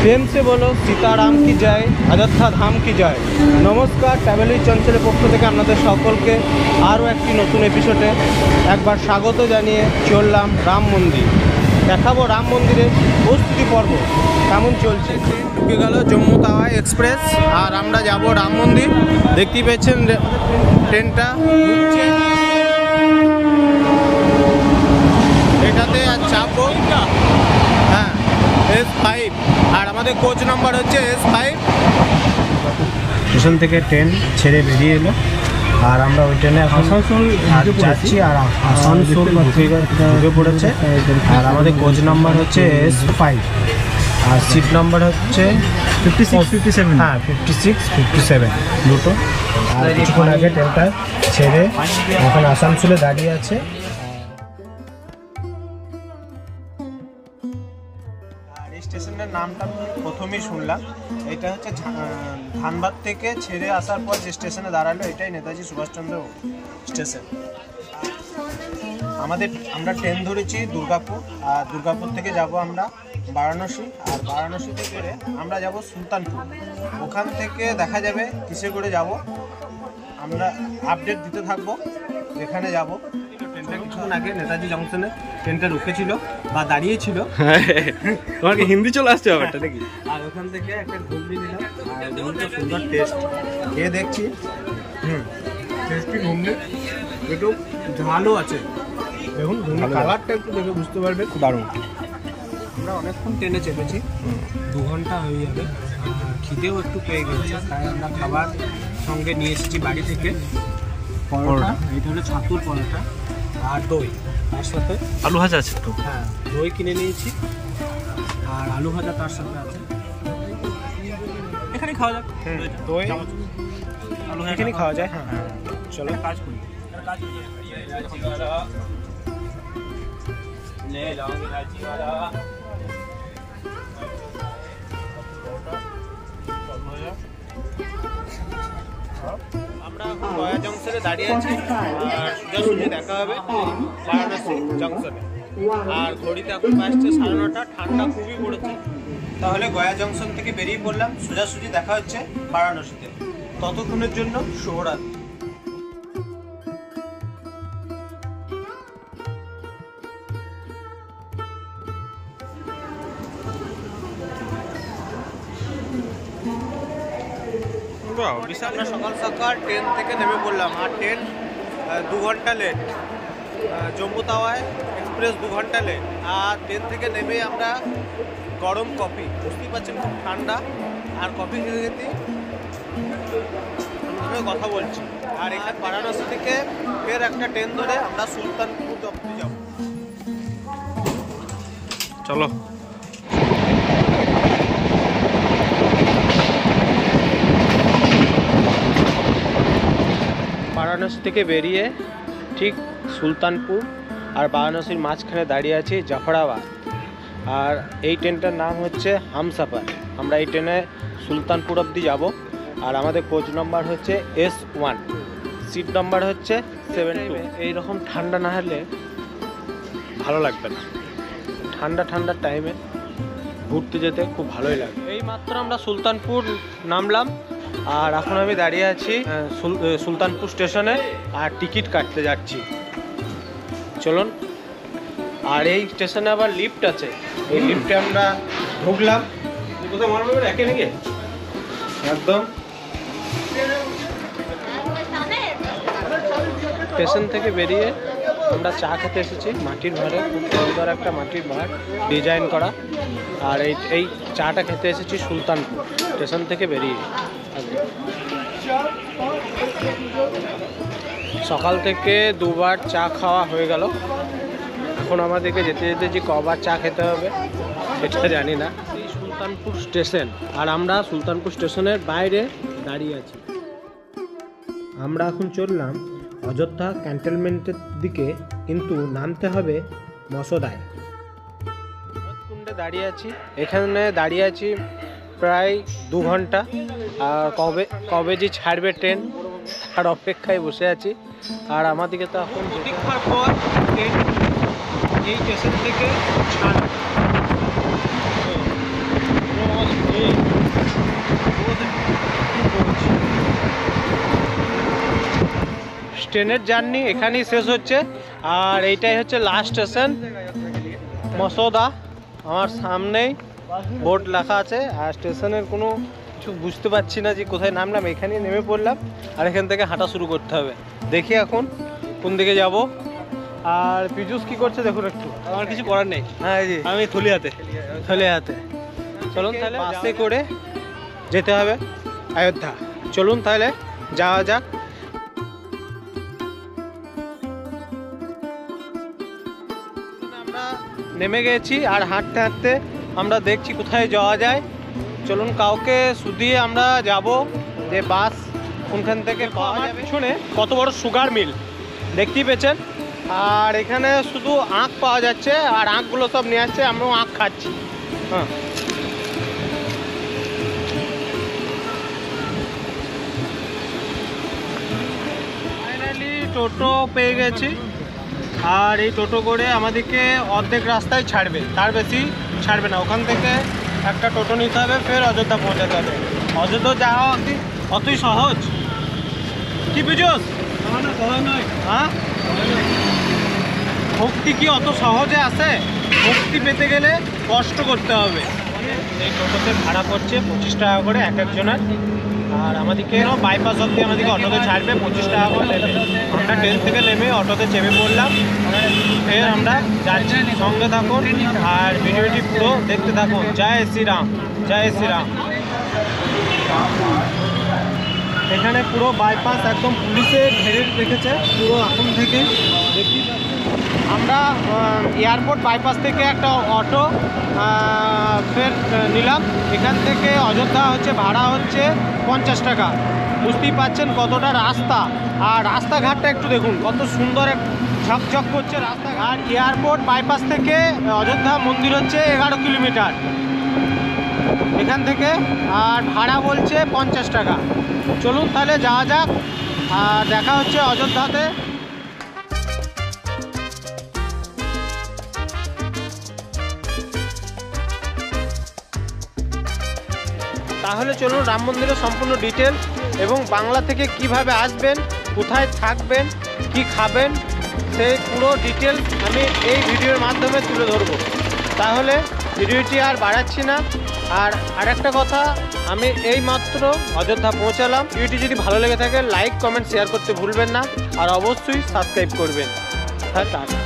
प्रेम से बोलो सीताराम की जय, अयोध्या धाम की जय। नमस्कार, ट्रैवल उइथ चंचलेर पक्ष থেকে আপনাদের সকলকে আরও একটি নতুন এপিসোডে একবার স্বাগত জানিয়ে চললাম রাম মন্দির। দেখাবো রাম মন্দিরের প্রস্তুতি পর্ব কেমন চলছে। ঢুকে গেল জম্মু তাওয়াই এক্সপ্রেস আর আমরা যাব রাম মন্দির। দেখতেই পেয়েছেন ট্রেনটা ঢুকছে, এটাতে আর চাপবো। হ্যাঁ, S5 আর আমাদের কোচ নাম্বার হচ্ছে S5। স্টেশন থেকে ট্রেন ছেড়ে বেরিয়ে এলো আর আমরা ওই ট্রেনে আসানসোল যাচ্ছি আর আসানসোল ঢুকে পড়েছে। আর আমাদের কোচ নাম্বার হচ্ছে S5 আর সিট নাম্বার হচ্ছে 56-57। হ্যাঁ, 56-57 দুটো। আর কিছুক্ষণ আগে ট্রেনটা ছেড়ে এখন আসানসোলে দাঁড়িয়ে আছে। স্টেশনের নামটা প্রথমেই শুনলাম, এটা হচ্ছে ধানবাদ থেকে ছেড়ে আসার পর যে স্টেশনে দাঁড়ালো এটাই নেতাজি সুভাষচন্দ্র স্টেশন। আমরা ট্রেন ধরেছি দুর্গাপুর, আর দুর্গাপুর থেকে যাব আমরা বারাণসী, আর বারাণসী থেকে আমরা যাব সুলতানপুর। ওখান থেকে দেখা যাবে কিসে করে যাব, আমরা আপডেট দিতে থাকবো যেখানে যাব। কিছুক্ষণ আগে নেতাজি জংশনে ট্রেনটা রুকেছিল বা দাঁড়িয়েছিল। তোমাকে হিন্দি চলে আসছে ব্যাপারটা দেখি। আর ওখান থেকে একটা ঘুগনি নিলাম আর ঘুগনিটা সুন্দর টেস্ট খেয়ে দেখছি। টেস্টি ঘুগনি, একটু ঝালও আছে। দেখুন কালারটা একটু দেখে বুঝতে পারবে, দারুণ। আমরা অনেকক্ষণ ট্রেনে চেপেছি, 2 ঘন্টা হয়ে যাবে। খিদেও একটু পেয়ে গেছে, তাই আমরা খাবার সঙ্গে নিয়ে এসেছি বাড়ি থেকে। পরোটা, এইটা হলো ছাতুর পরোটা আর দই, তার সাথে আলু ভাজা আছে তো। হ্যাঁ, দই কিনে নিয়েছি আর আলু ভাজা তার সাথে আছে। এখানে খাওয়া যাক, দই আলু এখানে খাওয়া যায়। হ্যাঁ, চলো কাজ করি। আমরা এখন গয়া জংশনে দাঁড়িয়ে আছি আর সোজাসুজি দেখা হবে বারাণসী জংশনে। আর ঘড়িতে এখন বাজছে 9:30, ঠান্ডা খুবই পড়েছে। তাহলে গয়া জংশন থেকে বেরিয়ে পড়লাম, সোজাসুজি দেখা হচ্ছে বারাণসীতে। ততক্ষণের জন্য শুভরাত্রি। আমরা সকাল সকাল ট্রেন থেকে নেমে পড়লাম আর ট্রেন 2 ঘন্টা লেট। জম্মু তাওয়াই এক্সপ্রেস 2 ঘন্টা লেট। আর ট্রেন থেকে নেমে আমরা গরম কফি, বুঝতেই পারছেন খুব ঠান্ডা, আর কফি খেতে খেতে কথা বলছি। আর এখানে বারাণসী থেকে ফের একটা ট্রেন ধরে আমরা সুলতানপুর অবধি যাব। চলো। বারাণসী থেকে বেরিয়ে ঠিক সুলতানপুর আর বারাণসীর মাঝখানে দাঁড়িয়ে আছি জাফরাবাদ। আর এই ট্রেনটার নাম হচ্ছে হামসাফার। আমরা এই ট্রেনে সুলতানপুর অবধি যাব। আর আমাদের কোচ নাম্বার হচ্ছে S1, সিট নাম্বার হচ্ছে 72। এইরকম ঠান্ডা না হলে ভালো লাগবে না। ঠান্ডা ঠান্ডার টাইমে ঘুরতে যেতে খুব ভালোই লাগে। এই মাত্র আমরা সুলতানপুর নামলাম আর এখন আমি দাঁড়িয়ে আছি সুলতানপুর স্টেশনে আর টিকিট কাটতে যাচ্ছি। চলুন। আর এই স্টেশনে আবার লিফট আছে, এই লিফটে আমরা ঢুকলাম। কোথাও মনে হবে একে নাকি একদম স্টেশন থেকে বেরিয়ে আমরা চা খেতে এসেছি মাটির ভাঁড়ে। খুব সুন্দর একটা মাটির ভাঁড় ডিজাইন করা। আর এই চাটা খেতে এসেছি সুলতানপুর স্টেশন থেকে বেরিয়ে। সকাল থেকে 2বার চা খাওয়া হয়ে গেল। এখন আমাদেরকে যেতে যেতে যে কবার চা খেতে হবে এটা জানি না। এই সুলতানপুর স্টেশন আর আমরা সুলতানপুর স্টেশনের বাইরে দাঁড়িয়ে আছি। আমরা এখন চললাম অযোধ্যা ক্যান্টনমেন্টের দিকে, কিন্তু নামতে হবে মসোদায়। ভরতকুণ্ডে দাঁড়িয়ে আছি, এখানে দাঁড়িয়ে আছি প্রায় 2 ঘন্টা। আর কবে যে ছাড়বে ট্রেন তার অপেক্ষায় বসে আছি। আর আমাদেরকে তো এখন প্রতীক্ষার পর এই স্টেশন থেকে ছাড়। ট্রেনের জার্নি এখানেই শেষ হচ্ছে। আর এইটাই হচ্ছে লাস্ট স্টেশন মসৌদা। আমার সামনেই বোর্ড লেখা আছে, আর স্টেশনের কোনো কিছু বুঝতে পারছি না যে কোথায় নামলাম। এখানেই নেমে পড়লাম, আর এখান থেকে হাঁটা শুরু করতে হবে। দেখি এখন কোন দিকে যাব। আর পীযুষ কি করছে দেখুন একটু। আমার কিছু করার নেই। হ্যাঁ জি, আমি থলিয়াতে। চলুন তাহলে বাসে করে যেতে হবে অযোধ্যা। চলুন তাহলে যাওয়া যাক। আমরা নেমে গেছি, আর হাঁটতে হাঁটতে আমরা দেখছি কোথায় যাওয়া যায়। চলুন কাউকে শুধিয়ে আমরা যাব যে বাস কোনখান থেকে পাওয়া যাবে। পিছনে কত বড় সুগার মিল দেখতেই পেয়েছেন। আর এখানে শুধু আখ পাওয়া যাচ্ছে, আর আখগুলো সব নিয়ে আসছে, আমরাও আখ খাচ্ছি। হ্যাঁ, ফাইনালি টোটো পেয়ে গেছি। আর এই টোটো করে আমাদেরকে অর্ধেক রাস্তায় ছাড়বে, তার বেশি ছাড়বে না। ওখান থেকে একটা টোটো নিতে হবে, ফের অযোধ্যা পৌঁছাতে হবে। অযোধ্যা যাওয়া কি অতই সহজ? কি বুঝোস? হ্যাঁ, ভক্তি কি অত সহজে আসে? ভক্তি পেতে গেলে কষ্ট করতে হবে। এই টোটোতে ভাড়া করছে 25 টাকা করে এক একজনের। আর আমাদেরকে বাইপাস অব্দি আমাদেরকে অটোতে ছাড়বে, 25 টাকা করে নেবে। আমরা ট্রেন থেকে নেমে অটোতে চেপে পড়লাম, ফের আমরা যাচ্ছি। সঙ্গে থাকুন আর ভিডিওটি পুরো দেখতে থাকুন। জয় শ্রীরাম, জয় শ্রীরাম। এখানে পুরো বাইপাস একদম পুলিশে ঘেরে রেখেছে পুরো এখন থেকে দেখতেই পাচ্ছেন। আমরা এয়ারপোর্ট বাইপাস থেকে একটা অটো ফের নিলাম। এখান থেকে অযোধ্যা হচ্ছে ভাড়া হচ্ছে 50 টাকা। বুঝতেই পাচ্ছেন কতটা রাস্তা, আর রাস্তাঘাটটা একটু দেখুন কত সুন্দর, ঝকঝক করছে রাস্তাঘাট। এয়ারপোর্ট বাইপাস থেকে অযোধ্যা মন্দির হচ্ছে 11 কিলোমিটার এখান থেকে, আর ভাড়া বলছে 50 টাকা। চলুন তাহলে যাওয়া যাক, আর দেখা হচ্ছে অযোধ্যাতে। তাহলে চলুন রাম মন্দিরের সম্পূর্ণ ডিটেল এবং বাংলা থেকে কিভাবে আসবেন, কোথায় থাকবেন, কি খাবেন, সেই পুরো ডিটেল আমি এই ভিডিওর মাধ্যমে তুলে ধরবো। তাহলে ভিডিওটি আর বাড়াচ্ছি না। আর আরেকটা কথা, আমি এই মাত্র অযোধ্যা পৌঁছালাম। ভিডিওটি যদি ভালো লেগে থাকে লাইক, কমেন্ট, শেয়ার করতে ভুলবেন না, আর অবশ্যই সাবস্ক্রাইব করবেন। হ্যাঁ, টাটা।